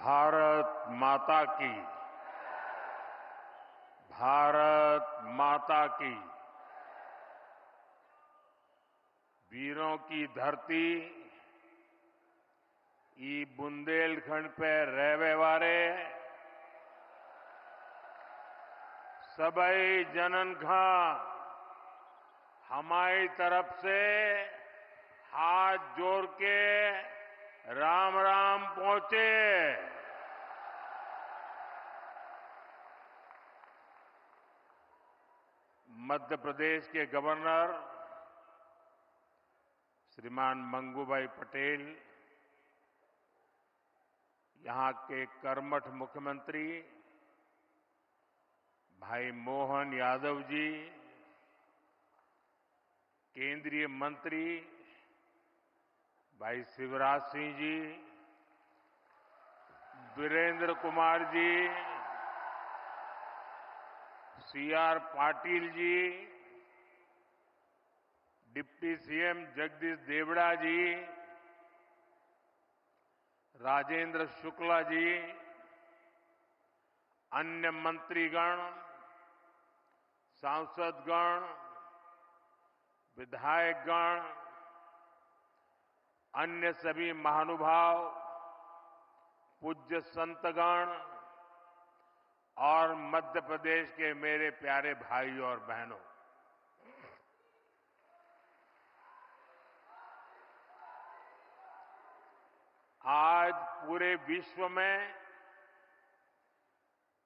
भारत माता की। भारत माता की। वीरों की धरती ई बुंदेलखंड पे रहवे वारे सबई जनन खा हमारी तरफ से हाथ जोड़ के राम राम पहुंचे। मध्य प्रदेश के गवर्नर श्रीमान मंगूभाई पटेल, यहां के कर्मठ मुख्यमंत्री भाई मोहन यादव जी, केंद्रीय मंत्री भाई Shivraj Singh ji, Virendra Kumar ji, CR Patil ji, deputy CM Jagdish Devda जी, राजेंद्र शुक्ला जी, अन्य मंत्रीगण, सांसदगण, विधायकगण, अन्य सभी महानुभाव, पूज्य संतगण और मध्य प्रदेश के मेरे प्यारे भाई और बहनों, आज पूरे विश्व में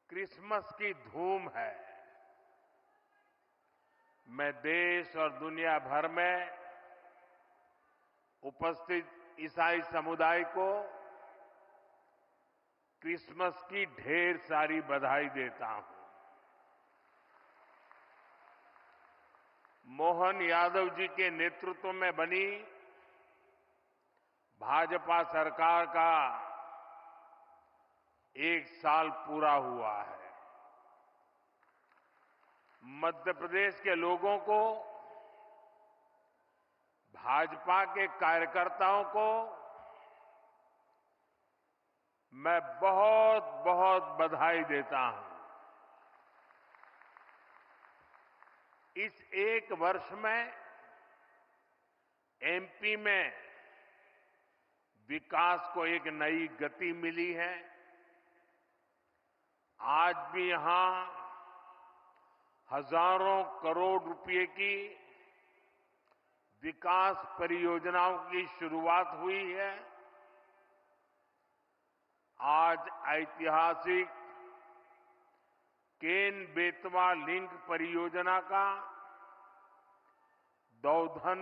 क्रिसमस की धूम है। मैं देश और दुनिया भर में उपस्थित ईसाई समुदाय को क्रिसमस की ढेर सारी बधाई देता हूं। मोहन यादव जी के नेतृत्व में बनी भाजपा सरकार का 1 साल पूरा हुआ है। मध्य प्रदेश के लोगों को, भाजपा के कार्यकर्ताओं को मैं बहुत बहुत बधाई देता हूं। इस 1 वर्ष में एमपी में विकास को एक नई गति मिली है। आज भी यहां हजारों करोड़ रुपए की विकास परियोजनाओं की शुरुआत हुई है। आज ऐतिहासिक केन बेतवा लिंक परियोजना का, दौधन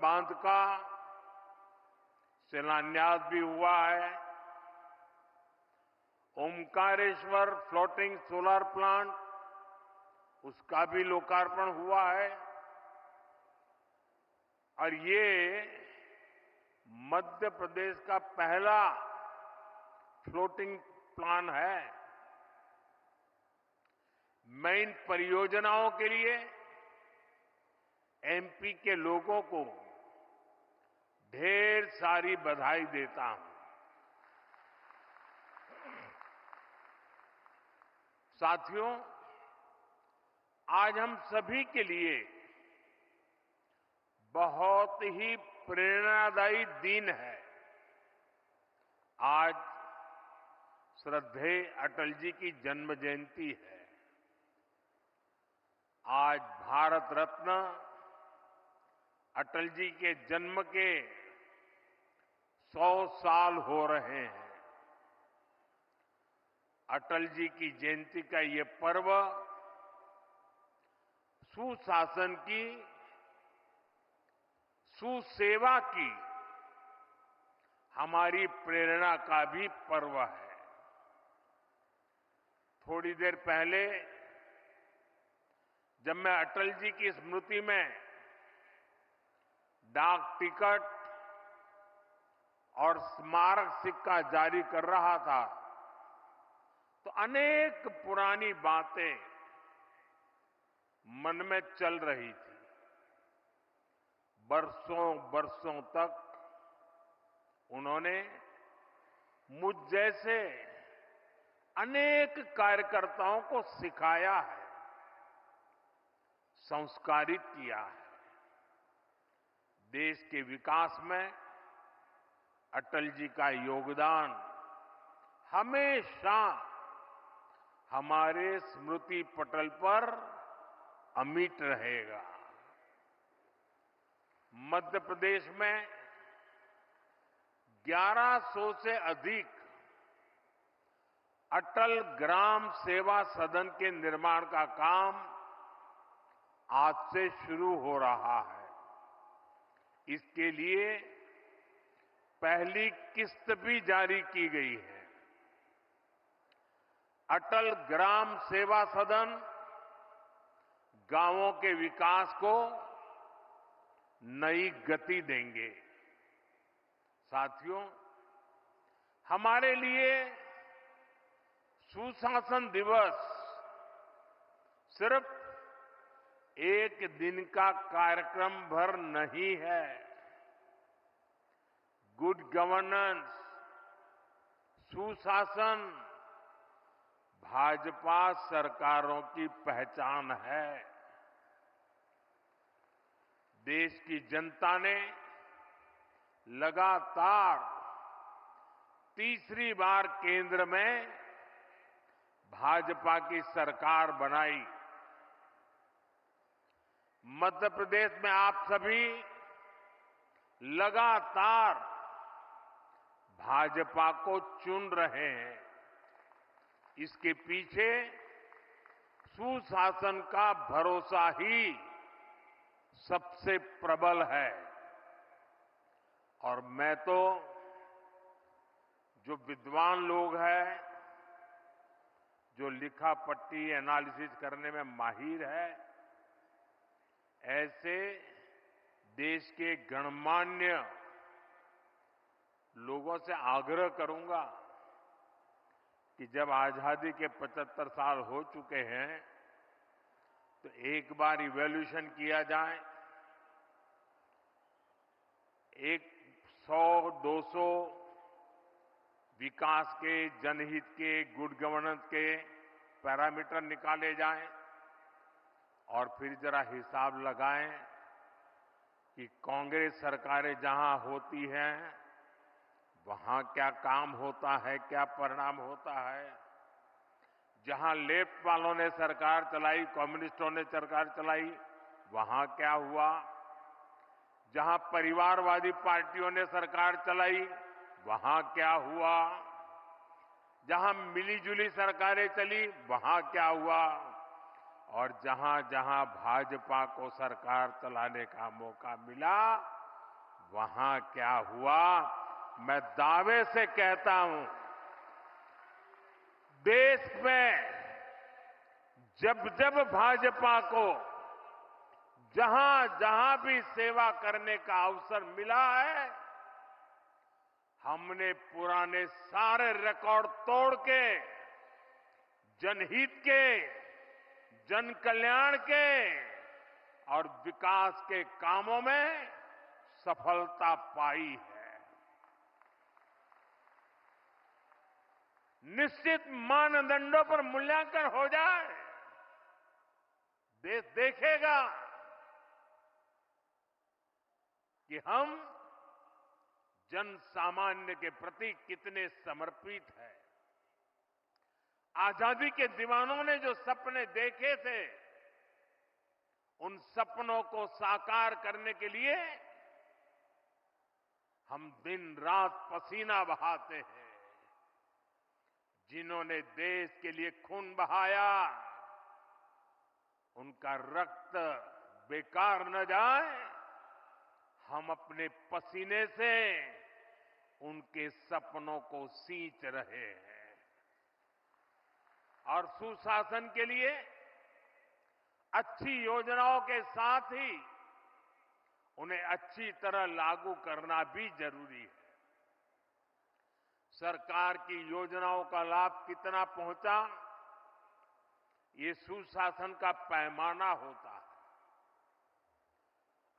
बांध का शिलान्यास भी हुआ है। ओमकारेश्वर फ्लोटिंग सोलर प्लांट, उसका भी लोकार्पण हुआ है। और ये मध्य प्रदेश का पहला फ्लोटिंग प्लांट है। मैं इन परियोजनाओं के लिए एमपी के लोगों को ढेर सारी बधाई देता हूं। साथियों, आज हम सभी के लिए बहुत ही प्रेरणादायी दिन है। आज श्रद्धेय अटल जी की जन्म जयंती है। आज भारत रत्न अटल जी के जन्म के 100 साल हो रहे हैं। अटल जी की जयंती का ये पर्व सुशासन की, सुसेवा की हमारी प्रेरणा का भी पर्व है। थोड़ी देर पहले जब मैं अटल जी की स्मृति में डाक टिकट और स्मारक सिक्का जारी कर रहा था, तो अनेक पुरानी बातें मन में चल रही थी। बरसों बरसों तक उन्होंने मुझ जैसे अनेक कार्यकर्ताओं को सिखाया है, संस्कारित किया है। देश के विकास में अटल जी का योगदान हमेशा हमारे स्मृति पटल पर अमिट रहेगा। मध्य प्रदेश में 1100 से अधिक अटल ग्राम सेवा सदन के निर्माण का काम आज से शुरू हो रहा है। इसके लिए पहली किस्त भी जारी की गई है। अटल ग्राम सेवा सदन गांवों के विकास को नई गति देंगे। साथियों, हमारे लिए सुशासन दिवस सिर्फ एक दिन का कार्यक्रम भर नहीं है। गुड गवर्नेंस, सुशासन भाजपा सरकारों की पहचान है। देश की जनता ने लगातार तीसरी बार केंद्र में भाजपा की सरकार बनाई। मध्य प्रदेश में आप सभी लगातार भाजपा को चुन रहे हैं। इसके पीछे सुशासन का भरोसा ही सबसे प्रबल है। और मैं तो जो विद्वान लोग हैं, जो लिखा पट्टी एनालिसिस करने में माहिर है, ऐसे देश के गणमान्य लोगों से आग्रह करूंगा कि जब आजादी के 75 साल हो चुके हैं तो एक बार इवैल्यूएशन किया जाए। 100-200 विकास के, जनहित के, गुड गवर्नेंस के पैरामीटर निकाले जाएं और फिर जरा हिसाब लगाएं कि कांग्रेस सरकारें जहां होती हैं वहां क्या काम होता है, क्या परिणाम होता है। जहां लेफ्ट वालों ने सरकार चलाई, कम्युनिस्टों ने सरकार चलाई, वहां क्या हुआ। जहां परिवारवादी पार्टियों ने सरकार चलाई, वहां क्या हुआ। जहां मिलीजुली सरकारें चली, वहां क्या हुआ। और जहां जहां भाजपा को सरकार चलाने का मौका मिला, वहां क्या हुआ। मैं दावे से कहता हूं, देश में जब जब भाजपा को जहां जहां भी सेवा करने का अवसर मिला है, हमने पुराने सारे रिकॉर्ड तोड़ के जनहित के, जन कल्याण के और विकास के कामों में सफलता पाई है। निश्चित मानदंडों पर मूल्यांकन हो जाए, देश देखेगा कि हम जन सामान्य के प्रति कितने समर्पित हैं। आजादी के दीवानों ने जो सपने देखे थे, उन सपनों को साकार करने के लिए हम दिन रात पसीना बहाते हैं। जिन्होंने देश के लिए खून बहाया, उनका रक्त बेकार न जाए, हम अपने पसीने से उनके सपनों को सींच रहे हैं। और सुशासन के लिए अच्छी योजनाओं के साथ ही उन्हें अच्छी तरह लागू करना भी जरूरी है। सरकार की योजनाओं का लाभ कितना पहुंचा, ये सुशासन का पैमाना होता है।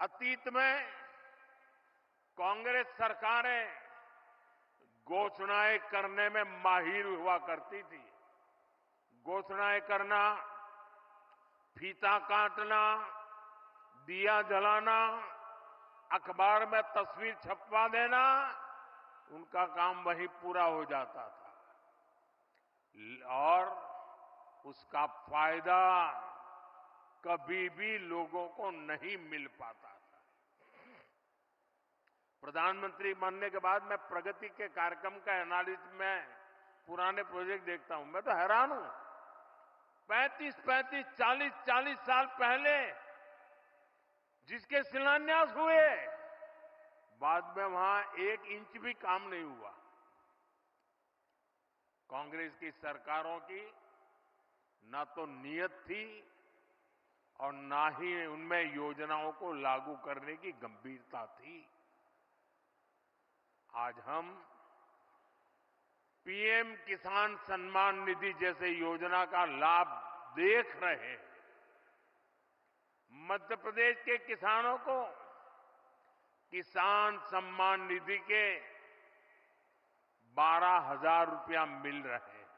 अतीत में कांग्रेस सरकारें घोषणाएं करने में माहिर हुआ करती थी, घोषणाएं करना, फीता काटना, दिया जलाना, अखबार में तस्वीर छपवा देना, उनका काम वहीं पूरा हो जाता था और उसका फायदा कभी भी लोगों को नहीं मिल पाता था। प्रधानमंत्री बनने के बाद मैं प्रगति के कार्यक्रम का एनालिसिस में पुराने प्रोजेक्ट देखता हूं, मैं तो हैरान हूं। 35, 40 साल पहले जिसके शिलान्यास हुए, बाद में वहां 1 इंच भी काम नहीं हुआ। कांग्रेस की सरकारों की ना तो नीयत थी और ना ही उनमें योजनाओं को लागू करने की गंभीरता थी। आज हम पीएम किसान सम्मान निधि जैसे योजना का लाभ देख रहे हैं। मध्य प्रदेश के किसानों को किसान सम्मान निधि के 12,000 रुपया मिल रहे हैं।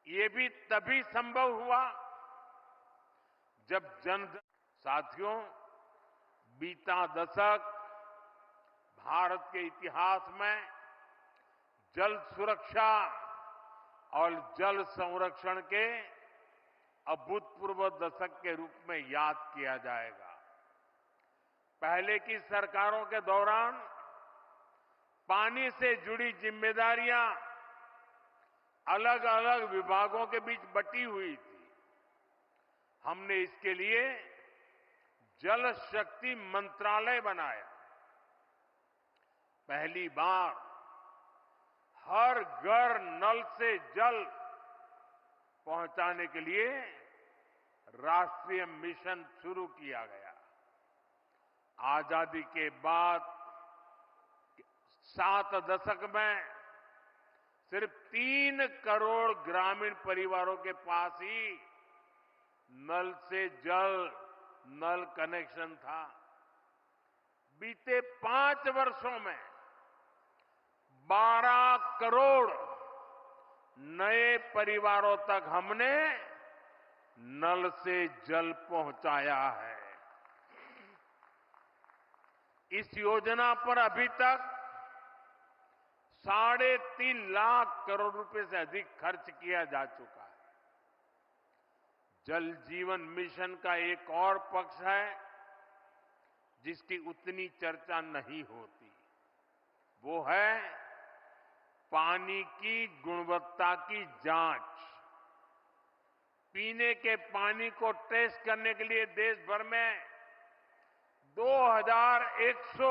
ये भी तभी संभव हुआ जब साथियों, बीता दशक भारत के इतिहास में जल सुरक्षा और जल संरक्षण के अभूतपूर्व दशक के रूप में याद किया जाएगा। पहले की सरकारों के दौरान पानी से जुड़ी जिम्मेदारियां अलग अलग विभागों के बीच बंटी हुई थी। हमने इसके लिए जल शक्ति मंत्रालय बनाया। पहली बार हर घर नल से जल पहुंचाने के लिए राष्ट्रीय मिशन शुरू किया गया। आजादी के बाद 7 दशक में सिर्फ 3 करोड़ ग्रामीण परिवारों के पास ही नल से जल, नल कनेक्शन था। बीते 5 वर्षों में 12 करोड़ नए परिवारों तक हमने नल से जल पहुंचाया है। इस योजना पर अभी तक 3.5 लाख करोड़ रुपए से अधिक खर्च किया जा चुका है। जल जीवन मिशन का एक और पक्ष है जिसकी उतनी चर्चा नहीं होती, वो है पानी की गुणवत्ता की जांच। पीने के पानी को टेस्ट करने के लिए देश भर में 2100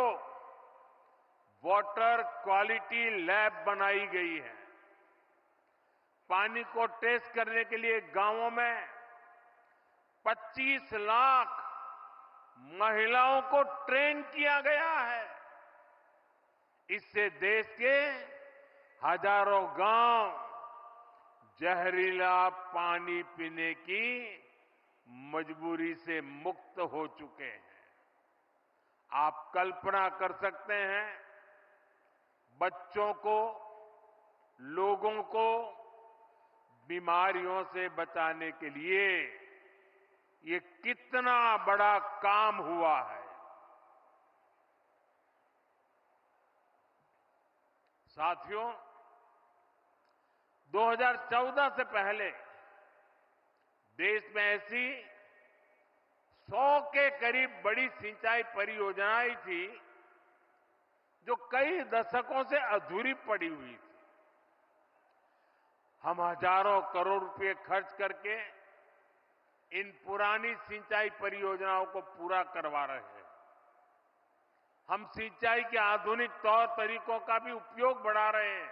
वाटर क्वालिटी लैब बनाई गई है। पानी को टेस्ट करने के लिए गांवों में 25 लाख महिलाओं को ट्रेन किया गया है। इससे देश के हजारों गांव जहरीला पानी पीने की मजबूरी से मुक्त हो चुके हैं। आप कल्पना कर सकते हैं, बच्चों को, लोगों को बीमारियों से बचाने के लिए ये कितना बड़ा काम हुआ है। साथियों, 2014 से पहले देश में ऐसी 100 के करीब बड़ी सिंचाई परियोजनाएं थी जो कई दशकों से अधूरी पड़ी हुई थी। हम हजारों करोड़ रुपए खर्च करके इन पुरानी सिंचाई परियोजनाओं को पूरा करवा रहे हैं। हम सिंचाई के आधुनिक तौर तरीकों का भी उपयोग बढ़ा रहे हैं।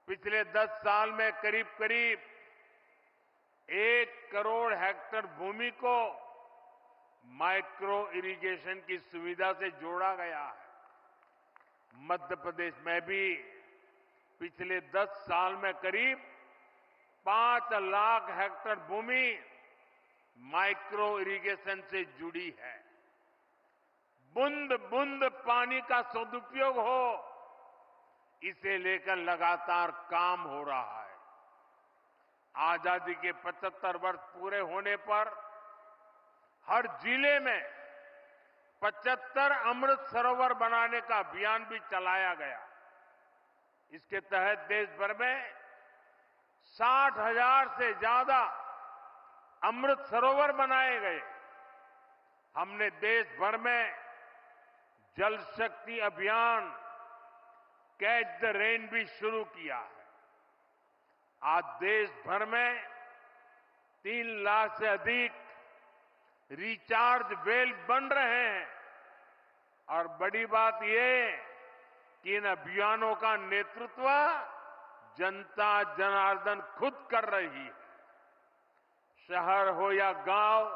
पिछले 10 साल में करीब करीब 1 करोड़ हेक्टेयर भूमि को माइक्रो इरिगेशन की सुविधा से जोड़ा गया है। मध्य प्रदेश में भी पिछले 10 साल में करीब 5 लाख हेक्टेयर भूमि माइक्रो इरिगेशन से जुड़ी है। बूंद बूंद पानी का सदुपयोग हो, इसे लेकर लगातार काम हो रहा है। आजादी के 75 वर्ष पूरे होने पर हर जिले में 75 अमृत सरोवर बनाने का अभियान भी चलाया गया। इसके तहत देश भर में 60,000 से ज्यादा अमृत सरोवर बनाए गए। हमने देश भर में जल शक्ति अभियान कैच द रेन भी शुरू किया है। आज देश भर में 3 लाख से अधिक रिचार्ज वेल बन रहे हैं और बड़ी बात यह कि इन अभियानों का नेतृत्व जनता जनार्दन खुद कर रही है। शहर हो या गांव,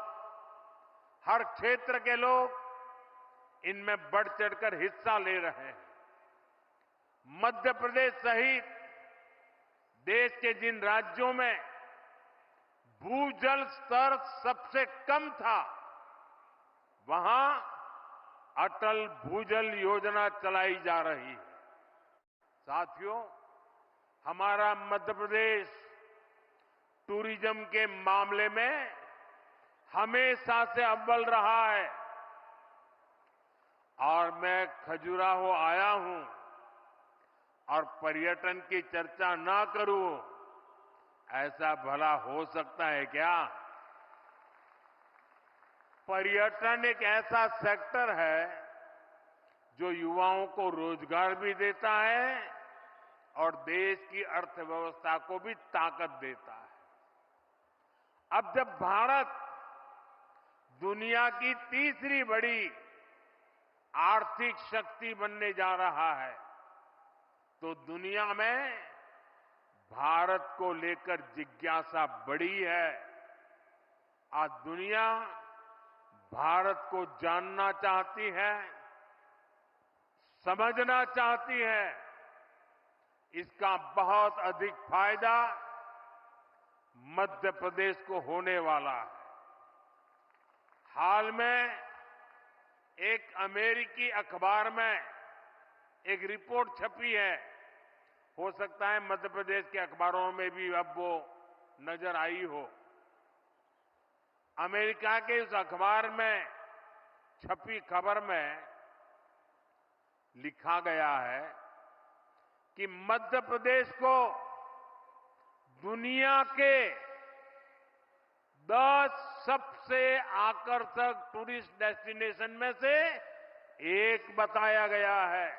हर क्षेत्र के लोग इनमें बढ़ चढ़कर हिस्सा ले रहे हैं। मध्य प्रदेश सहित देश के जिन राज्यों में भूजल स्तर सबसे कम था, वहां अटल भूजल योजना चलाई जा रही है। साथियों, हमारा मध्य प्रदेश टूरिज्म के मामले में हमेशा से अव्वल रहा है और मैं खजुराहो आया हूं और पर्यटन की चर्चा ना करूं, ऐसा भला हो सकता है क्या? पर्यटन एक ऐसा सेक्टर है जो युवाओं को रोजगार भी देता है और देश की अर्थव्यवस्था को भी ताकत देता है। अब जब भारत दुनिया की तीसरी बड़ी आर्थिक शक्ति बनने जा रहा है, तो दुनिया में भारत को लेकर जिज्ञासा बढ़ी है। आज दुनिया भारत को जानना चाहती है, समझना चाहती है। इसका बहुत अधिक फायदा मध्य प्रदेश को होने वाला है। हाल में एक अमेरिकी अखबार में एक रिपोर्ट छपी है, हो सकता है मध्य प्रदेश के अखबारों में भी अब वो नजर आई हो। अमेरिका के उस अखबार में छपी खबर में लिखा गया है कि मध्य प्रदेश को दुनिया के 10 सबसे आकर्षक टूरिस्ट डेस्टिनेशन में से एक बताया गया है।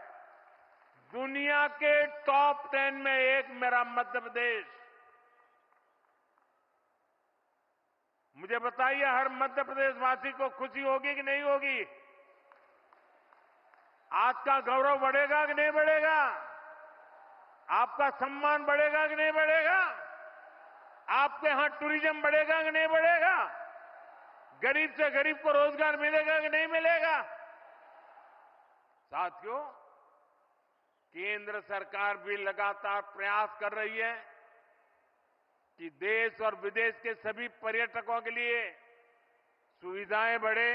दुनिया के टॉप 10 में एक मेरा मध्य प्रदेश। मुझे बताइए, हर मध्य प्रदेश वासी को खुशी होगी कि नहीं होगी? आज का गौरव बढ़ेगा कि नहीं बढ़ेगा? आपका सम्मान बढ़ेगा कि नहीं बढ़ेगा? आपके यहां टूरिज्म बढ़ेगा कि नहीं बढ़ेगा? गरीब से गरीब को रोजगार मिलेगा कि नहीं मिलेगा? साथियों, केंद्र सरकार भी लगातार प्रयास कर रही है कि देश और विदेश के सभी पर्यटकों के लिए सुविधाएं बढ़े,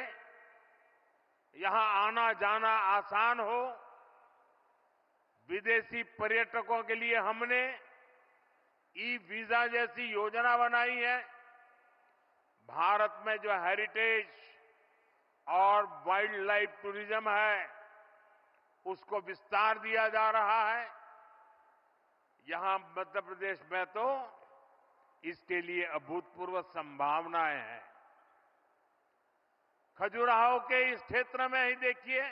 यहां आना जाना आसान हो। विदेशी पर्यटकों के लिए हमने ई वीजा जैसी योजना बनाई है। भारत में जो हेरिटेज और वाइल्ड लाइफ टूरिज्म है, उसको विस्तार दिया जा रहा है। यहां मध्य प्रदेश में तो इसके लिए अभूतपूर्व संभावनाएं हैं। खजुराहो के इस क्षेत्र में ही देखिए,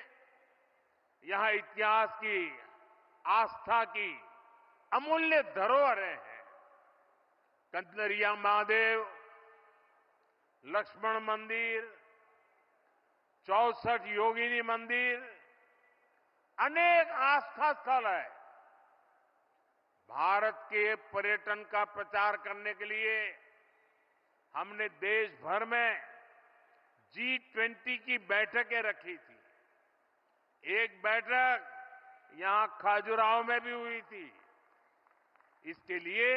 यहां इतिहास की, आस्था की अमूल्य धरोहरें हैं। कंदरिया महादेव, लक्ष्मण मंदिर, 64 योगिनी मंदिर, अनेक आस्था स्थल है। भारत के पर्यटन का प्रचार करने के लिए हमने देश भर में G20 की बैठकें रखी थी। एक बैठक यहां खजुराहो में भी हुई थी। इसके लिए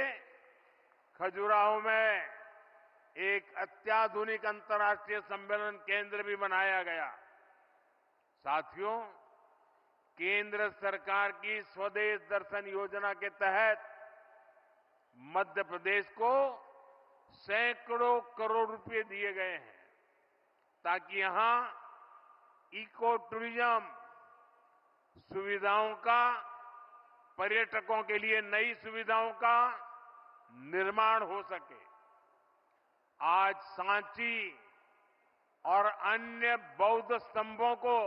खजुराहो में एक अत्याधुनिक अंतर्राष्ट्रीय सम्मेलन केंद्र भी बनाया गया। साथियों, केंद्र सरकार की स्वदेश दर्शन योजना के तहत मध्य प्रदेश को सैकड़ों करोड़ रुपए दिए गए हैं ताकि यहां इको टूरिज्म सुविधाओं का, पर्यटकों के लिए नई सुविधाओं का निर्माण हो सके। आज सांची और अन्य बौद्ध स्तंभों को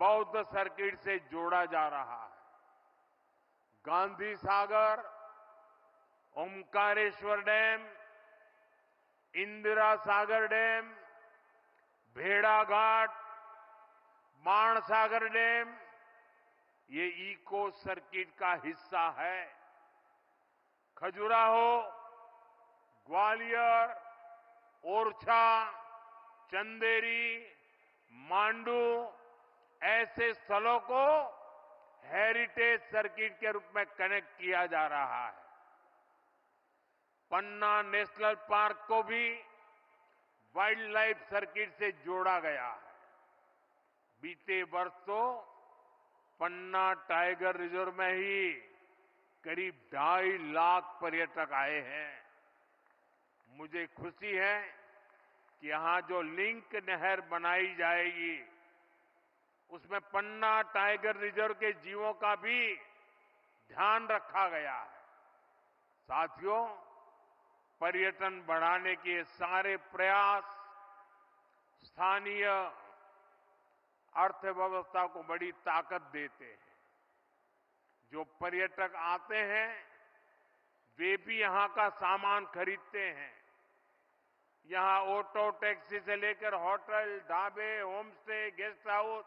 बौद्ध सर्किट से जोड़ा जा रहा है। गांधी सागर, ओमकारेश्वर डैम, इंदिरा सागर डैम, भेड़ाघाट, माणसागर डैम, ये इको सर्किट का हिस्सा है। खजुराहो, ग्वालियर, ओरछा, चंदेरी, मांडू ऐसे स्थलों को हेरिटेज सर्किट के रूप में कनेक्ट किया जा रहा है। पन्ना नेशनल पार्क को भी वाइल्ड लाइफ सर्किट से जोड़ा गया है। बीते वर्ष तो पन्ना टाइगर रिजर्व में ही करीब 2.5 लाख पर्यटक आए हैं। मुझे खुशी है कि यहां जो लिंक नहर बनाई जाएगी उसमें पन्ना टाइगर रिजर्व के जीवों का भी ध्यान रखा गया है। साथियों, पर्यटन बढ़ाने के सारे प्रयास स्थानीय अर्थव्यवस्था को बड़ी ताकत देते हैं। जो पर्यटक आते हैं वे भी यहां का सामान खरीदते हैं। यहां ऑटो टैक्सी से लेकर होटल, ढाबे, होम स्टे, गेस्ट हाउस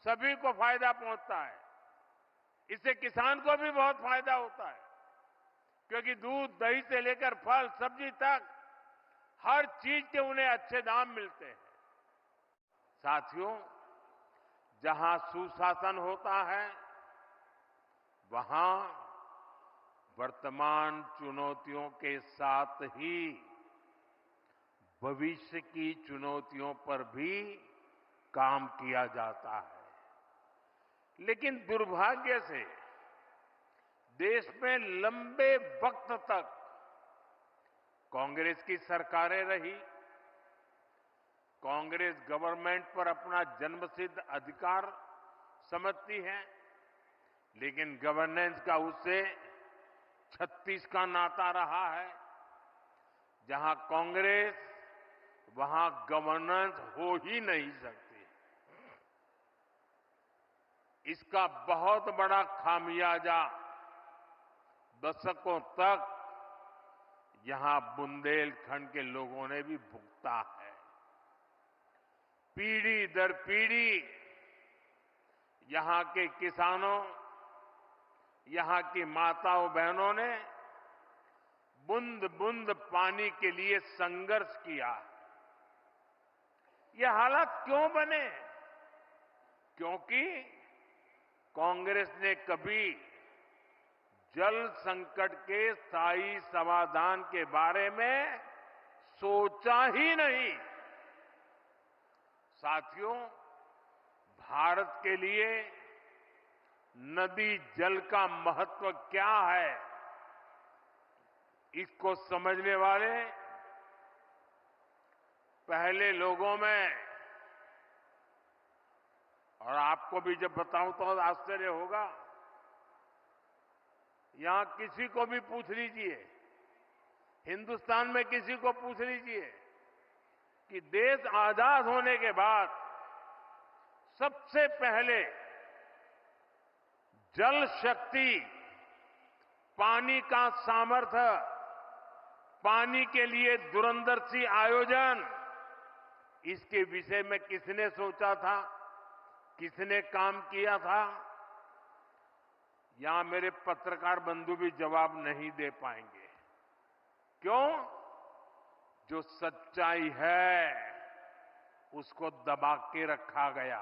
सभी को फायदा पहुंचता है। इससे किसान को भी बहुत फायदा होता है क्योंकि दूध, दही से लेकर फल, सब्जी तक हर चीज के उन्हें अच्छे दाम मिलते हैं। साथियों, जहां सुशासन होता है वहां वर्तमान चुनौतियों के साथ ही भविष्य की चुनौतियों पर भी काम किया जाता है। लेकिन दुर्भाग्य से देश में लंबे वक्त तक कांग्रेस की सरकारें रही। कांग्रेस गवर्नमेंट पर अपना जन्मसिद्ध अधिकार समझती है, लेकिन गवर्नेंस का उससे 36 का नाता रहा है। जहां कांग्रेस वहां गवर्नेंस हो ही नहीं सकती। इसका बहुत बड़ा खामियाजा दशकों तक यहां बुंदेलखंड के लोगों ने भी भुगता है। पीढ़ी दर पीढ़ी यहां के किसानों, यहां की माताओं बहनों ने बूंद बूंद पानी के लिए संघर्ष किया। ये हालात क्यों बने? क्योंकि कांग्रेस ने कभी जल संकट के स्थायी समाधान के बारे में सोचा ही नहीं। साथियों, भारत के लिए नदी जल का महत्व क्या है, इसको समझने वाले पहले लोगों में, और आपको भी जब बताऊं तो आश्चर्य होगा, यहां किसी को भी पूछ लीजिए, हिंदुस्तान में किसी को पूछ लीजिए कि देश आजाद होने के बाद सबसे पहले जल शक्ति, पानी का सामर्थ्य, पानी के लिए दूरंदर्शी आयोजन, इसके विषय में किसने सोचा था, किसने काम किया था? यहां मेरे पत्रकार बंधु भी जवाब नहीं दे पाएंगे। क्यों? जो सच्चाई है उसको दबा के रखा गया,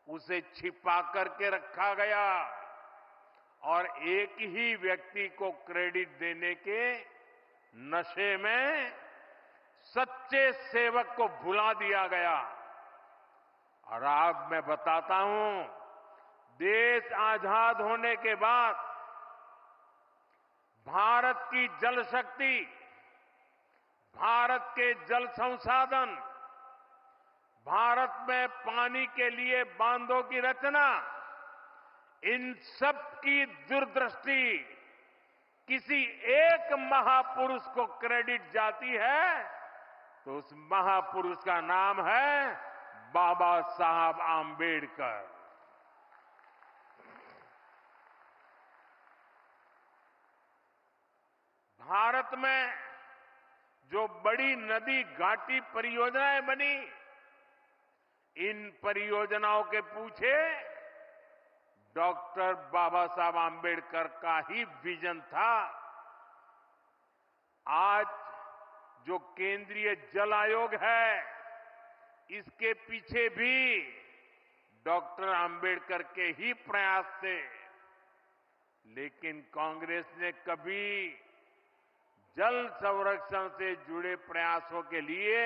उसे छिपा करके रखा गया और एक ही व्यक्ति को क्रेडिट देने के नशे में सच्चे सेवक को भुला दिया गया। और आज मैं बताता हूं, देश आजाद होने के बाद भारत की जल शक्ति भारत के जल संसाधन, भारत में पानी के लिए बांधों की रचना, इन सब की दूरदृष्टि किसी एक महापुरुष को क्रेडिट जाती है तो उस महापुरुष का नाम है बाबा साहब आंबेडकर। भारत में जो बड़ी नदी घाटी परियोजनाएं बनी, इन परियोजनाओं के पीछे डॉक्टर बाबा साहब आंबेडकर का ही विजन था। आज जो केंद्रीय जल आयोग है, इसके पीछे भी डॉक्टर आंबेडकर के ही प्रयास थे। लेकिन कांग्रेस ने कभी जल संरक्षण से जुड़े प्रयासों के लिए,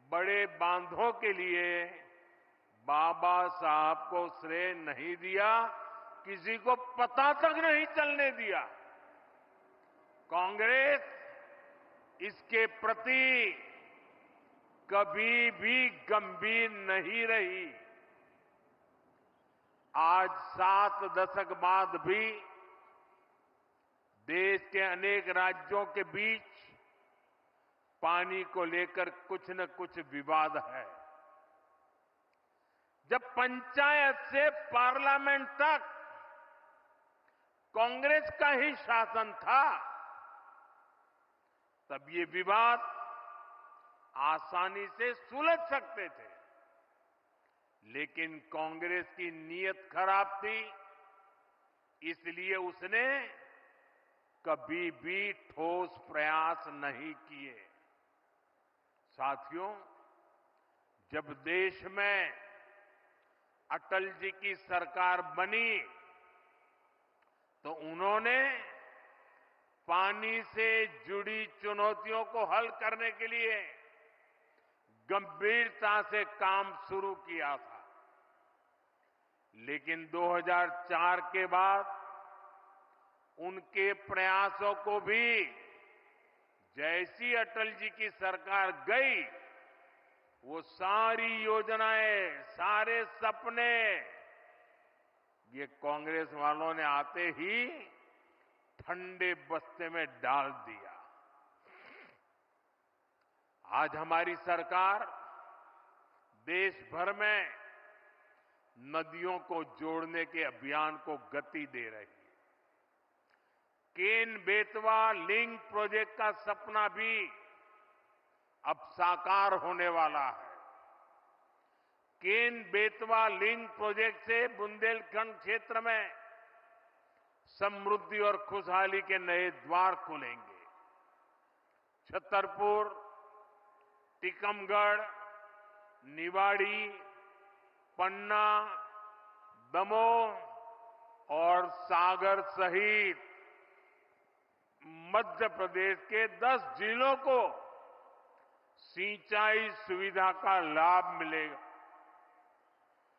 बड़े बांधों के लिए बाबा साहब को श्रेय नहीं दिया, किसी को पता तक नहीं चलने दिया। कांग्रेस इसके प्रति कभी भी गंभीर नहीं रही। आज 7 दशक बाद भी देश के अनेक राज्यों के बीच पानी को लेकर कुछ न कुछ विवाद है। जब पंचायत से पार्लियामेंट तक कांग्रेस का ही शासन था, तब ये विवाद आसानी से सुलझ सकते थे। लेकिन कांग्रेस की नीयत खराब थी, इसलिए उसने कभी भी ठोस प्रयास नहीं किए। साथियों, जब देश में अटल जी की सरकार बनी तो उन्होंने पानी से जुड़ी चुनौतियों को हल करने के लिए गंभीरता से काम शुरू किया था। लेकिन 2004 के बाद उनके प्रयासों को भी जैसी अटल जी की सरकार गई, वो सारी योजनाएं, सारे सपने ये कांग्रेस वालों ने आते ही ठंडे बस्ते में डाल दिया। आज हमारी सरकार देश भर में नदियों को जोड़ने के अभियान को गति दे रही है। केन बेतवा लिंक प्रोजेक्ट का सपना भी अब साकार होने वाला है। केन बेतवा लिंक प्रोजेक्ट से बुंदेलखंड क्षेत्र में समृद्धि और खुशहाली के नए द्वार खुलेंगे। छतरपुर, टीकमगढ़, निवाड़ी, पन्ना, दमोह और सागर सहित मध्य प्रदेश के 10 जिलों को सिंचाई सुविधा का लाभ मिलेगा।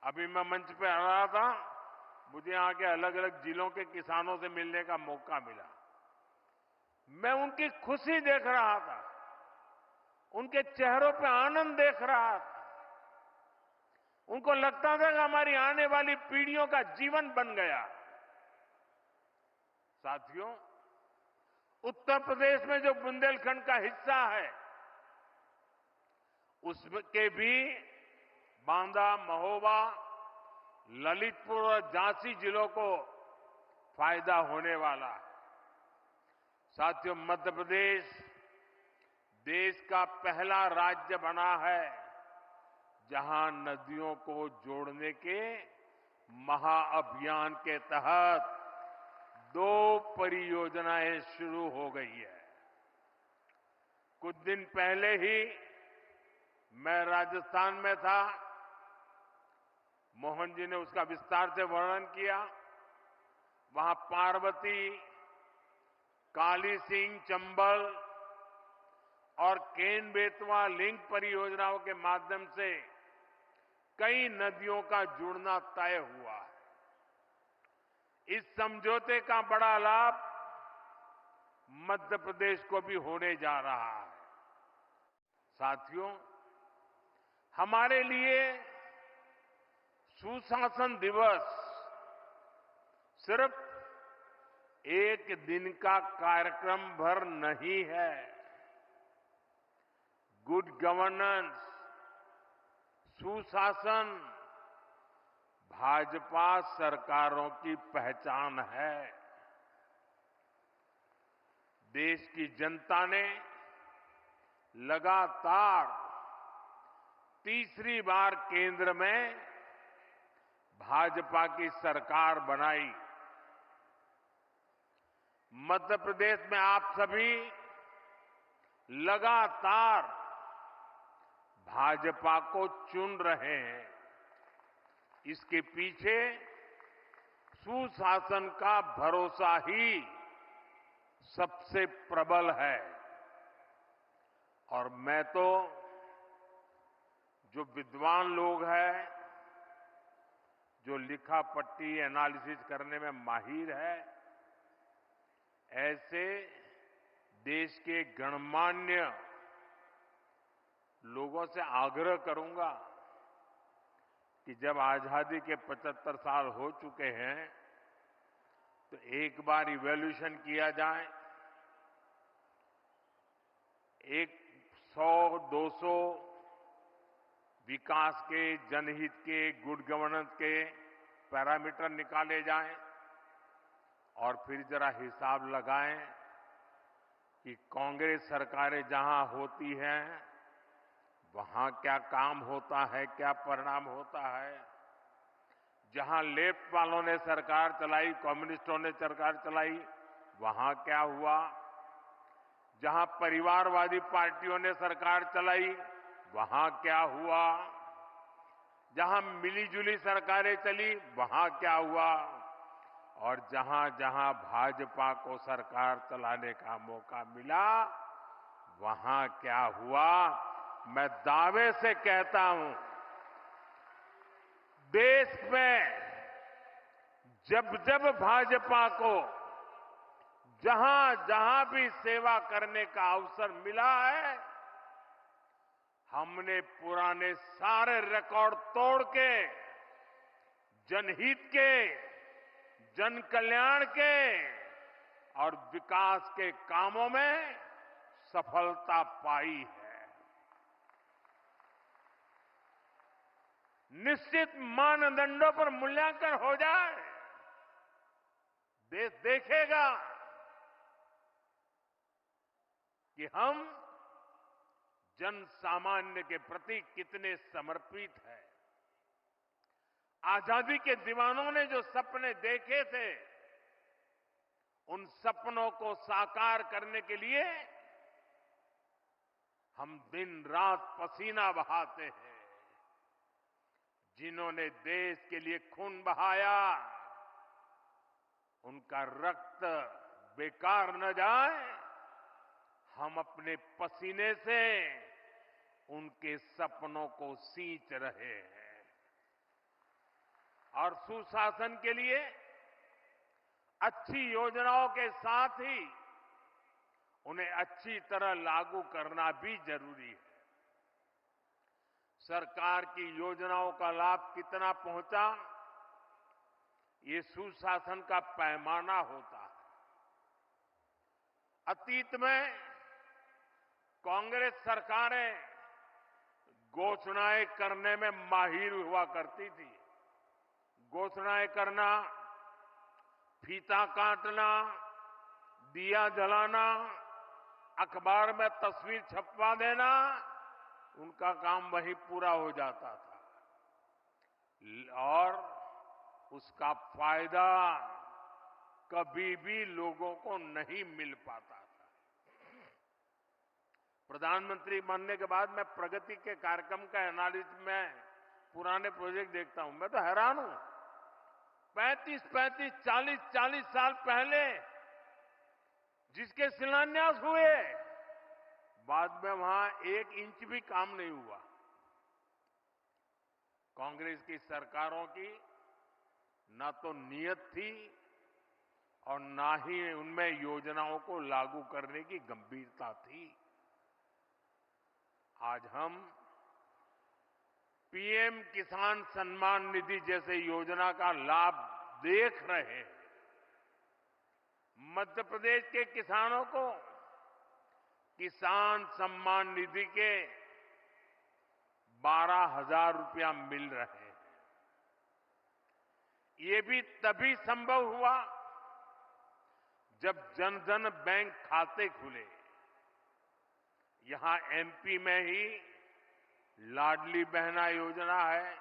अभी मैं मंच पे आ रहा था, मुझे यहाँ के अलग अलग जिलों के किसानों से मिलने का मौका मिला। मैं उनकी खुशी देख रहा था, उनके चेहरों पे आनंद देख रहा था। उनको लगता था कि हमारी आने वाली पीढ़ियों का जीवन बन गया। साथियों, उत्तर प्रदेश में जो बुंदेलखंड का हिस्सा है, उसके भी बांदा, महोबा, ललितपुर और झांसी जिलों को फायदा होने वाला है। साथियों, मध्य प्रदेश देश का पहला राज्य बना है जहां नदियों को जोड़ने के महाअभियान के तहत 2 परियोजनाएं शुरू हो गई है। कुछ दिन पहले ही मैं राजस्थान में था। मोहन जी ने उसका विस्तार से वर्णन किया। वहां पार्वती, काली सिंह, चंबल और केन बेतवा लिंक परियोजनाओं के माध्यम से कई नदियों का जुड़ना तय हुआ है। इस समझौते का बड़ा लाभ मध्य प्रदेश को भी होने जा रहा है। साथियों, हमारे लिए सुशासन दिवस सिर्फ एक दिन का कार्यक्रम भर नहीं है। गुड गवर्नेंस, सुशासन भाजपा सरकारों की पहचान है। देश की जनता ने लगातार तीसरी बार केंद्र में भाजपा की सरकार बनाई। मध्य प्रदेश में आप सभी लगातार भाजपा को चुन रहे हैं। इसके पीछे सुशासन का भरोसा ही सबसे प्रबल है। और मैं तो जो विद्वान लोग हैं, जो लिखा पट्टी एनालिसिस करने में माहिर है, ऐसे देश के गणमान्य लोगों से आग्रह करूंगा कि जब आजादी के 75 साल हो चुके हैं तो एक बार इवैल्यूएशन किया जाए। 100-200 विकास के, जनहित के, गुड गवर्नेंस के पैरामीटर निकाले जाएं और फिर जरा हिसाब लगाएं कि कांग्रेस सरकारें जहां होती हैं वहां क्या काम होता है, क्या परिणाम होता है। जहां लेफ्ट वालों ने सरकार चलाई, कम्युनिस्टों ने सरकार चलाई, वहां क्या हुआ। जहां परिवारवादी पार्टियों ने सरकार चलाई, वहां क्या हुआ। जहां मिलीजुली सरकारें चली, वहां क्या हुआ। और जहां जहां भाजपा को सरकार चलाने का मौका मिला, वहां क्या हुआ। मैं दावे से कहता हूं, देश में जब जब भाजपा को जहां जहां भी सेवा करने का अवसर मिला है, हमने पुराने सारे रिकॉर्ड तोड़ के जनहित के, जन कल्याण के और विकास के कामों में सफलता पाई है। निश्चित मानदंडों पर मूल्यांकन हो जाए, देश देखेगा कि हम जन सामान्य के प्रति कितने समर्पित हैं। आजादी के दीवानों ने जो सपने देखे थे, उन सपनों को साकार करने के लिए हम दिन रात पसीना बहाते हैं। जिन्होंने देश के लिए खून बहाया, उनका रक्त बेकार न जाए, हम अपने पसीने से उनके सपनों को सींच रहे हैं। और सुशासन के लिए अच्छी योजनाओं के साथ ही उन्हें अच्छी तरह लागू करना भी जरूरी है। सरकार की योजनाओं का लाभ कितना पहुंचा, ये सुशासन का पैमाना होता है। अतीत में कांग्रेस सरकारें घोषणाएं करने में माहिर हुआ करती थी। घोषणाएं करना, फीता काटना, दिया जलाना, अखबार में तस्वीर छपवा देना, उनका काम वहीं पूरा हो जाता था और उसका फायदा कभी भी लोगों को नहीं मिल पाता था। प्रधानमंत्री बनने के बाद मैं प्रगति के कार्यक्रम का एनालिसिस में पुराने प्रोजेक्ट देखता हूं, मैं तो हैरान हूं। 35, 40 साल पहले जिसके शिलान्यास हुए, बाद में वहां 1 इंच भी काम नहीं हुआ। कांग्रेस की सरकारों की ना तो नीयत थी और ना ही उनमें योजनाओं को लागू करने की गंभीरता थी। आज हम पीएम किसान सम्मान निधि जैसे योजना का लाभ देख रहे हैं। मध्य प्रदेश के किसानों को किसान सम्मान निधि के 12,000 रुपया मिल रहे हैं। ये भी तभी संभव हुआ जब जन धन बैंक खाते खुले। यहां एमपी में ही लाडली बहना योजना है।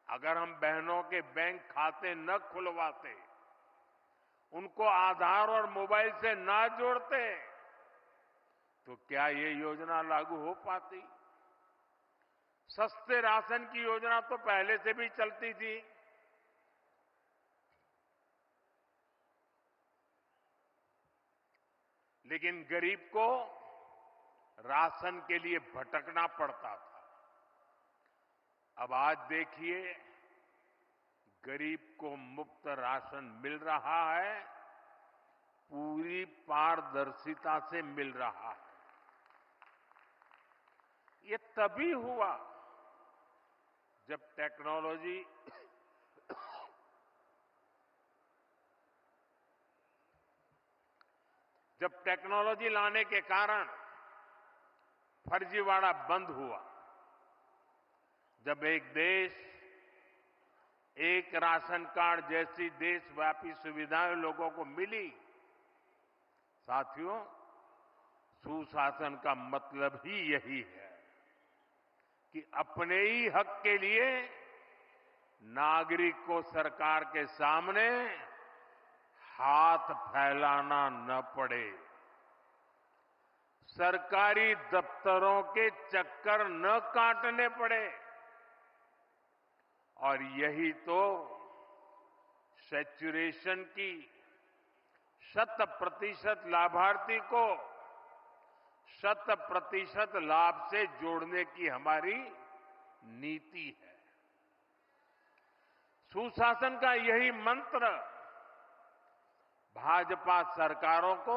अगर हम बहनों के बैंक खाते न खुलवाते, उनको आधार और मोबाइल से ना जोड़ते, तो क्या ये योजना लागू हो पाती? सस्ते राशन की योजना तो पहले से भी चलती थी। लेकिन गरीब को राशन के लिए भटकना पड़ता था। अब आज देखिए, गरीब को मुफ्त राशन मिल रहा है, पूरी पारदर्शिता से मिल रहा है। ये तभी हुआ जब टेक्नोलॉजी लाने के कारण फर्जीवाड़ा बंद हुआ। जब एक देश एक राशन कार्ड जैसी देशव्यापी सुविधाएं लोगों को मिली। साथियों, सुशासन का मतलब ही यही है कि अपने ही हक के लिए नागरिक को सरकार के सामने हाथ फैलाना न पड़े, सरकारी दफ्तरों के चक्कर न काटने पड़े। और यही तो सैचुरेशन की 100% लाभार्थी को 100% लाभ से जोड़ने की हमारी नीति है। सुशासन का यही मंत्र भाजपा सरकारों को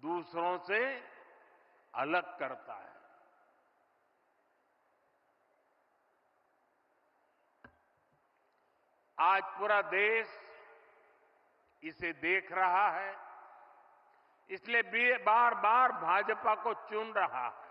दूसरों से अलग करता है। आज पूरा देश इसे देख रहा है, इसलिए बार बार भाजपा को चुन रहा है।